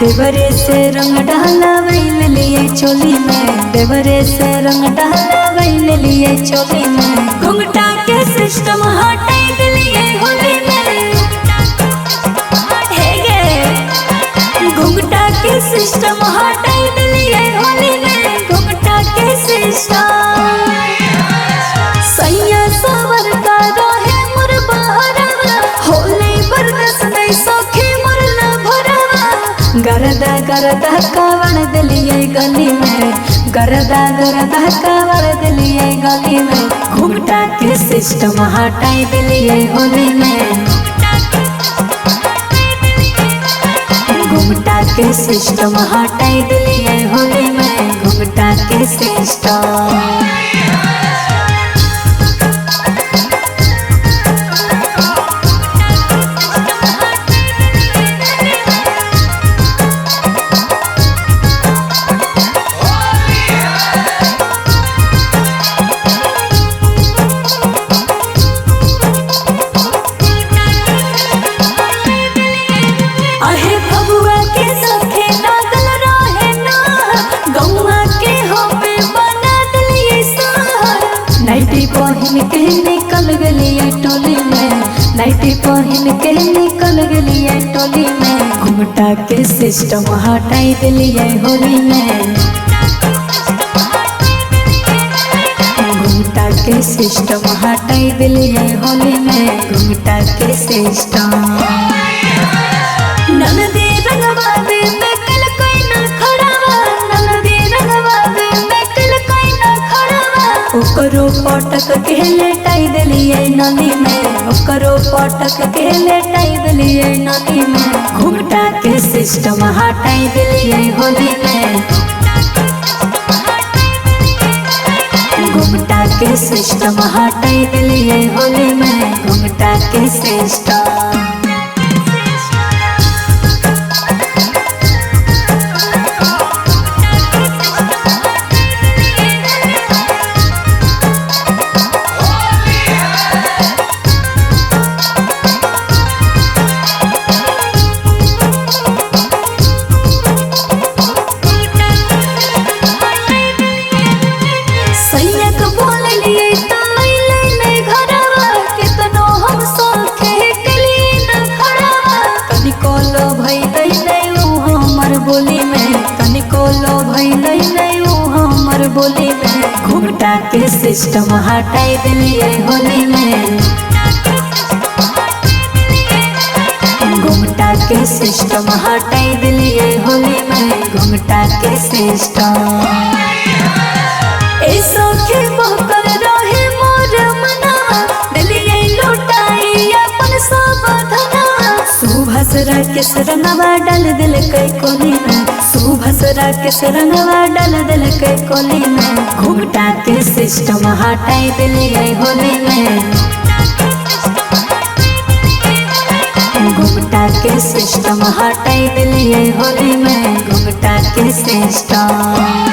देवरे से रंग डाला वैल लिए चोली में, देवरे से रंग डाला वैल लिए चोली में। घुंघटा के सिस्टम हटाई दिलिए होली में, हे गे घुंघटा के सिस्टम हटाई दिलिए होली में। घुंघटा के सिस्टम सैया सवर का रहे मोर बहरवा, होली बरदस नहीं सखी मोर न भरवा। गरदा गरदा कावड़ दिलिए गली में, गरदा गरदा कावड़ दिलिए गली में। घुंघटा के सिस्टम हटाई दिलिए होली में, घुंघटा के सिस्टम हटाई दिलिए होली में। घुंघटा के सिस्टम पहन के निकल गलिए टोली में, नाइटी पहन के निकल गलिए टोली में। घुंघटा के सिस्टम हटाई दिलिए होली में, घुंघटा के सिस्टम हटाई दिलिए होली में। घुंघटा के सिस्टम ननदी रंगवा दे में कल कोई न खड़ावा, ननदी रंगवा दे में कल कोई न खड़ावा। ओकरो पटक के लेटाई दिलिए नली में, ओकरो पटक के लेटाई दिलिए नली में। घुंघटा के सिस्टम हटाई दिलिए होली में, घुंघटा के सिस्टम हटाई दिलिए होली में। घुंघटा के सिस्टम बोली में, तनिको लो भई नहीं वो हमर बोली में। घुंघटा के सिस्टम हटाई दिलिए होली में, घुंघटा के सिस्टम हटाई दिलिए होली में। घुंघटा के सिस्टम ऐसो के बहकर रहे मोर मना, दिलिए लुटाई अपन सब धना। सुभसरा के सरंगवा डाल दिल कई कोली में, सुभसरा के सरंगवा डाल दिल कई कोली में। घुंघटा के सिस्टम हटाई दिलिए होली में, घुंघटा के सिस्टम हटाई दिलिए होली में। घुंघटा के सिस्टम